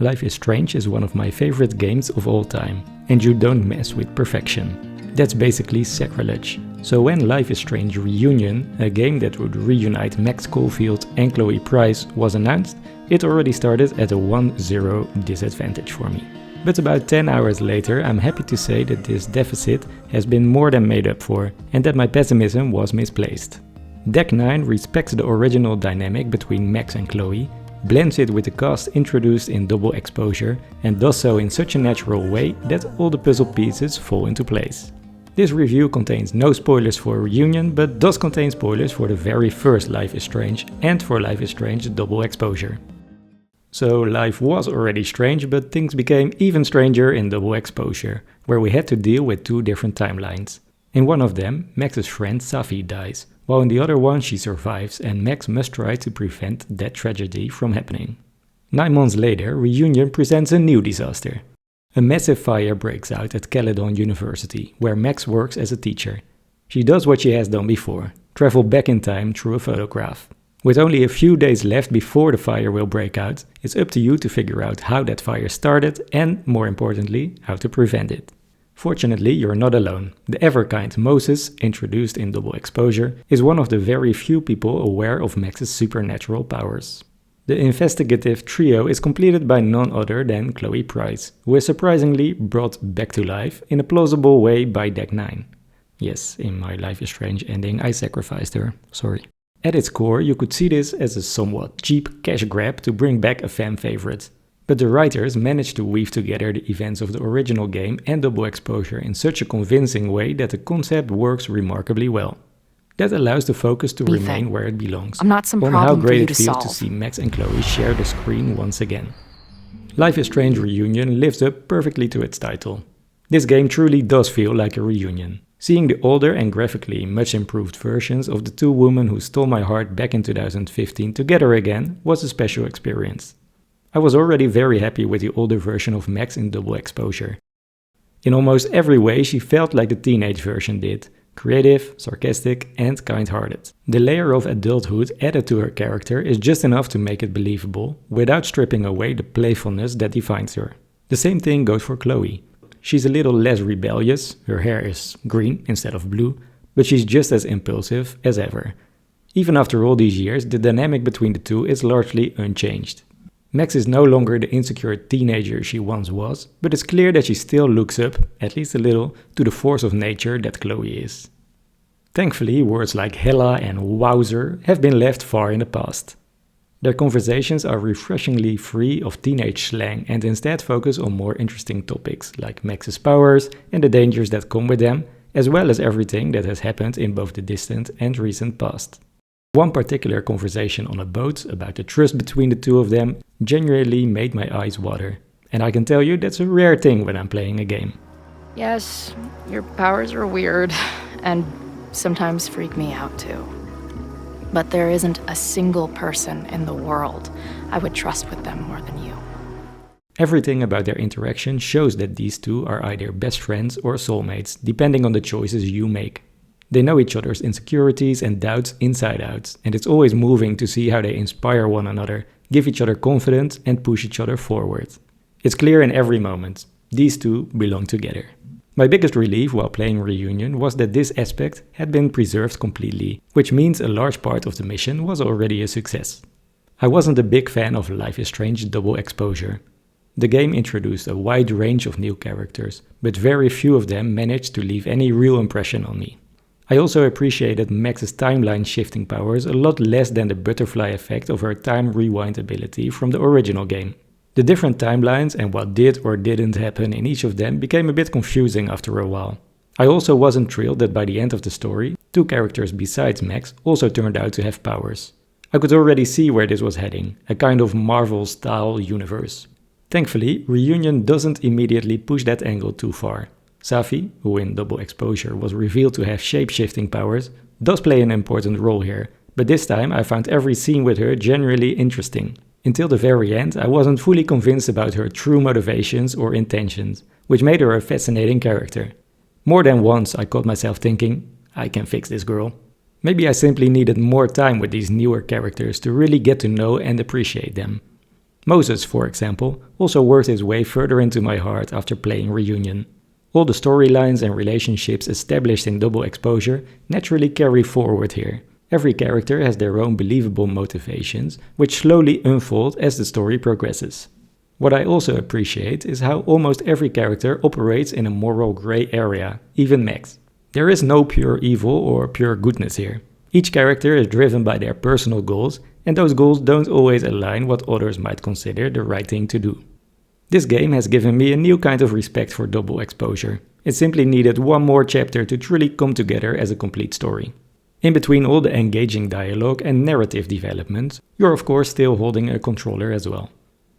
Life is Strange is one of my favorite games of all time, and you don't mess with perfection. That's basically sacrilege. So when Life is Strange Reunion, a game that would reunite Max Caulfield and Chloe Price, was announced, it already started at a 1-0 disadvantage for me. But about 10 hours later, I'm happy to say that this deficit has been more than made up for, and that my pessimism was misplaced. Deck 9 respects the original dynamic between Max and Chloe, blends it with the cast introduced in Double Exposure, and does so in such a natural way that all the puzzle pieces fall into place. This review contains no spoilers for Reunion, but does contain spoilers for the very first Life is Strange and for Life is Strange Double Exposure. So life was already strange, but things became even stranger in Double Exposure, where we had to deal with two different timelines. In one of them, Max's friend Safi dies, while in the other one she survives and Max must try to prevent that tragedy from happening. 9 months later, Reunion presents a new disaster. A massive fire breaks out at Caledon University, where Max works as a teacher. She does what she has done before, travel back in time through a photograph. With only a few days left before the fire will break out, it's up to you to figure out how that fire started and, more importantly, how to prevent it. Fortunately, you're not alone. The ever-kind Moses, introduced in Double Exposure, is one of the very few people aware of Max's supernatural powers. The investigative trio is completed by none other than Chloe Price, who is surprisingly brought back to life in a plausible way by Deck 9. Yes, in my Life is Strange ending I sacrificed her, sorry. At its core, you could see this as a somewhat cheap cash grab to bring back a fan favorite. But the writers managed to weave together the events of the original game and Double Exposure in such a convincing way that the concept works remarkably well. That allows the focus to remain where it belongs, I'm not some on problem how great for you it to feels to solve. see Max and Chloe share the screen once again. Life is Strange Reunion lives up perfectly to its title. This game truly does feel like a reunion. Seeing the older and graphically much improved versions of the two women who stole my heart back in 2015 together again was a special experience. I was already very happy with the older version of Max in Double Exposure. In almost every way she felt like the teenage version did, creative, sarcastic and kind-hearted. The layer of adulthood added to her character is just enough to make it believable, without stripping away the playfulness that defines her. The same thing goes for Chloe. She's a little less rebellious, her hair is green instead of blue, but she's just as impulsive as ever. Even after all these years, the dynamic between the two is largely unchanged. Max is no longer the insecure teenager she once was, but it's clear that she still looks up, at least a little, to the force of nature that Chloe is. Thankfully, words like hella and wowzer have been left far in the past. Their conversations are refreshingly free of teenage slang and instead focus on more interesting topics like Max's powers and the dangers that come with them, as well as everything that has happened in both the distant and recent past. One particular conversation on a boat about the trust between the two of them genuinely made my eyes water. And I can tell you that's a rare thing when I'm playing a game. Yes, your powers are weird, and sometimes freak me out too. But there isn't a single person in the world I would trust with them more than you. Everything about their interaction shows that these two are either best friends or soulmates, depending on the choices you make. They know each other's insecurities and doubts inside out, and it's always moving to see how they inspire one another, give each other confidence and push each other forward. It's clear in every moment, these two belong together. My biggest relief while playing Reunion was that this aspect had been preserved completely, which means a large part of the mission was already a success. I wasn't a big fan of Life is Strange Double Exposure. The game introduced a wide range of new characters, but very few of them managed to leave any real impression on me. I also appreciated Max's timeline shifting powers a lot less than the butterfly effect of her time rewind ability from the original game. The different timelines and what did or didn't happen in each of them became a bit confusing after a while. I also wasn't thrilled that by the end of the story, two characters besides Max also turned out to have powers. I could already see where this was heading, a kind of Marvel-style universe. Thankfully, Reunion doesn't immediately push that angle too far. Safi, who in Double Exposure was revealed to have shape-shifting powers, does play an important role here, but this time I found every scene with her genuinely interesting. Until the very end, I wasn't fully convinced about her true motivations or intentions, which made her a fascinating character. More than once I caught myself thinking, I can fix this girl. Maybe I simply needed more time with these newer characters to really get to know and appreciate them. Moses, for example, also worked his way further into my heart after playing Reunion. All the storylines and relationships established in Double Exposure naturally carry forward here. Every character has their own believable motivations, which slowly unfold as the story progresses. What I also appreciate is how almost every character operates in a moral grey area, even Max. There is no pure evil or pure goodness here. Each character is driven by their personal goals, and those goals don't always align what others might consider the right thing to do. This game has given me a new kind of respect for Double Exposure. It simply needed one more chapter to truly come together as a complete story. In between all the engaging dialogue and narrative development, you're of course still holding a controller as well.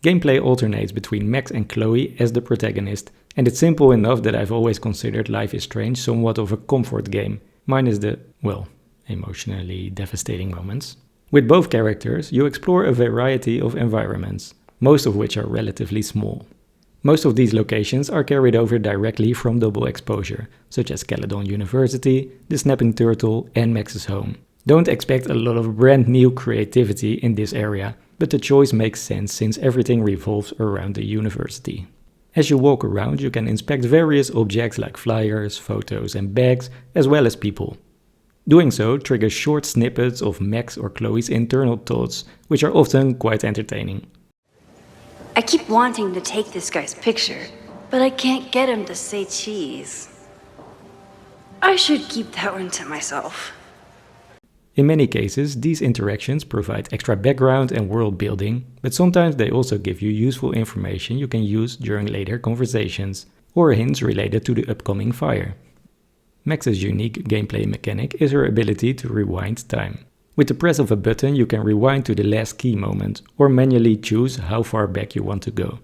Gameplay alternates between Max and Chloe as the protagonist, and it's simple enough that I've always considered Life is Strange somewhat of a comfort game, minus the, well, emotionally devastating moments. With both characters, you explore a variety of environments, most of which are relatively small. Most of these locations are carried over directly from Double Exposure, such as Caledon University, the Snapping Turtle and Max's home. Don't expect a lot of brand new creativity in this area, but the choice makes sense since everything revolves around the university. As you walk around, you can inspect various objects like flyers, photos and bags, as well as people. Doing so triggers short snippets of Max or Chloe's internal thoughts, which are often quite entertaining. I keep wanting to take this guy's picture, but I can't get him to say cheese. I should keep that one to myself. In many cases, these interactions provide extra background and world building, but sometimes they also give you useful information you can use during later conversations, or hints related to the upcoming fire. Max's unique gameplay mechanic is her ability to rewind time. With the press of a button you can rewind to the last key moment, or manually choose how far back you want to go.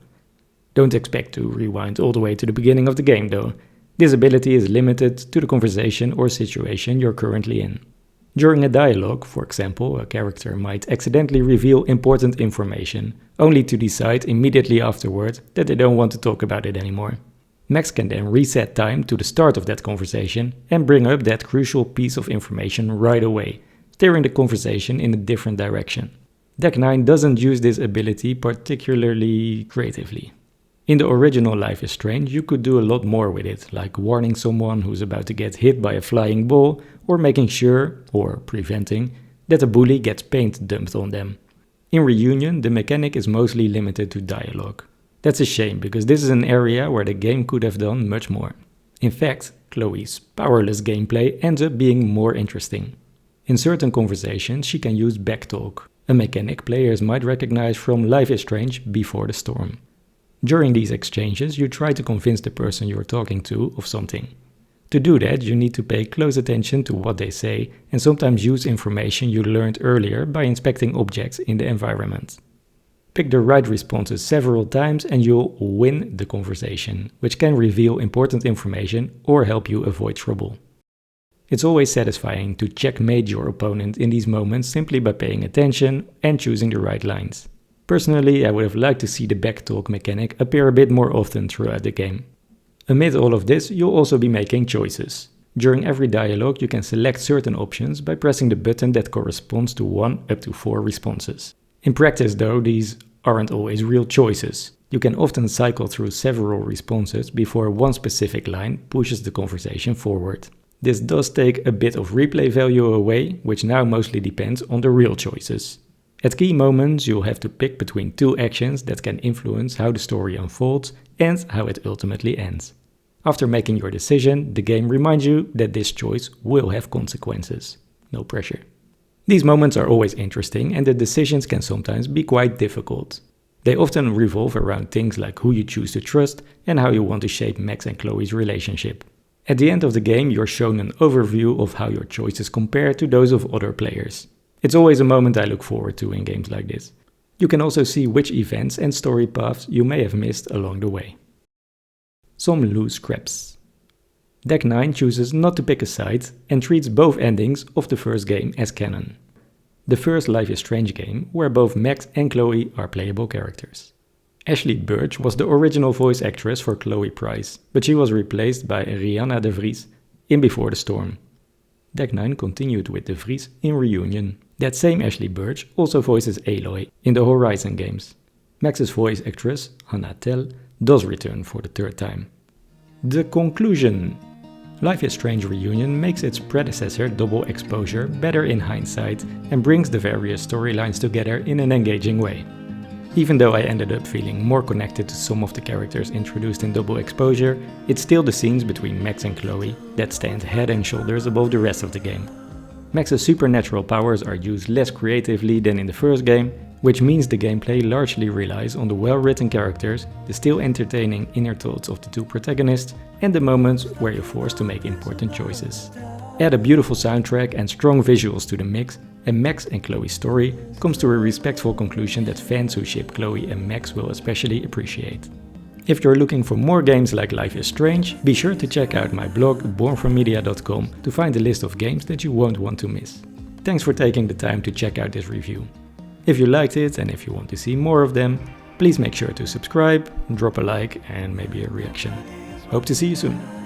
Don't expect to rewind all the way to the beginning of the game though. This ability is limited to the conversation or situation you're currently in. During a dialogue, for example, a character might accidentally reveal important information, only to decide immediately afterward that they don't want to talk about it anymore. Max can then reset time to the start of that conversation and bring up that crucial piece of information right away, steering the conversation in a different direction. Deck 9 doesn't use this ability particularly creatively. In the original Life is Strange, you could do a lot more with it, like warning someone who's about to get hit by a flying ball, or making sure, or preventing, that a bully gets paint dumped on them. In Reunion, the mechanic is mostly limited to dialogue. That's a shame, because this is an area where the game could have done much more. In fact, Chloe's powerless gameplay ends up being more interesting. In certain conversations, she can use backtalk, a mechanic players might recognize from Life is Strange Before the Storm. During these exchanges, you try to convince the person you're talking to of something. To do that, you need to pay close attention to what they say and sometimes use information you learned earlier by inspecting objects in the environment. Pick the right responses several times and you'll win the conversation, which can reveal important information or help you avoid trouble. It's always satisfying to checkmate your opponent in these moments simply by paying attention and choosing the right lines. Personally, I would have liked to see the backtalk mechanic appear a bit more often throughout the game. Amid all of this, you'll also be making choices. During every dialogue, you can select certain options by pressing the button that corresponds to 1 up to 4 responses. In practice though, these aren't always real choices. You can often cycle through several responses before one specific line pushes the conversation forward. This does take a bit of replay value away, which now mostly depends on the real choices. At key moments, you'll have to pick between 2 actions that can influence how the story unfolds and how it ultimately ends. After making your decision, the game reminds you that this choice will have consequences. No pressure. These moments are always interesting and the decisions can sometimes be quite difficult. They often revolve around things like who you choose to trust and how you want to shape Max and Chloe's relationship. At the end of the game, you're shown an overview of how your choices compare to those of other players. It's always a moment I look forward to in games like this. You can also see which events and story paths you may have missed along the way. Some loose scraps. Deck 9 chooses not to pick a side and treats both endings of the first game as canon. The first Life is Strange game, where both Max and Chloe are playable characters. Ashley Burch was the original voice actress for Chloe Price, but she was replaced by Rihanna de Vries in Before the Storm. Deck 9 continued with de Vries in Reunion. That same Ashley Burch also voices Aloy in the Horizon games. Max's voice actress, Hannah Tell, does return for the third time. The conclusion. Life is Strange Reunion makes its predecessor Double Exposure better in hindsight and brings the various storylines together in an engaging way. Even though I ended up feeling more connected to some of the characters introduced in Double Exposure, it's still the scenes between Max and Chloe that stand head and shoulders above the rest of the game. Max's supernatural powers are used less creatively than in the first game, which means the gameplay largely relies on the well-written characters, the still entertaining inner thoughts of the two protagonists, and the moments where you're forced to make important choices. Add a beautiful soundtrack and strong visuals to the mix, and Max and Chloe's story comes to a respectful conclusion that fans who ship Chloe and Max will especially appreciate. If you're looking for more games like Life is Strange, be sure to check out my blog bornfrommedia.com to find a list of games that you won't want to miss. Thanks for taking the time to check out this review. If you liked it and if you want to see more of them, please make sure to subscribe, drop a like and maybe a reaction. Hope to see you soon.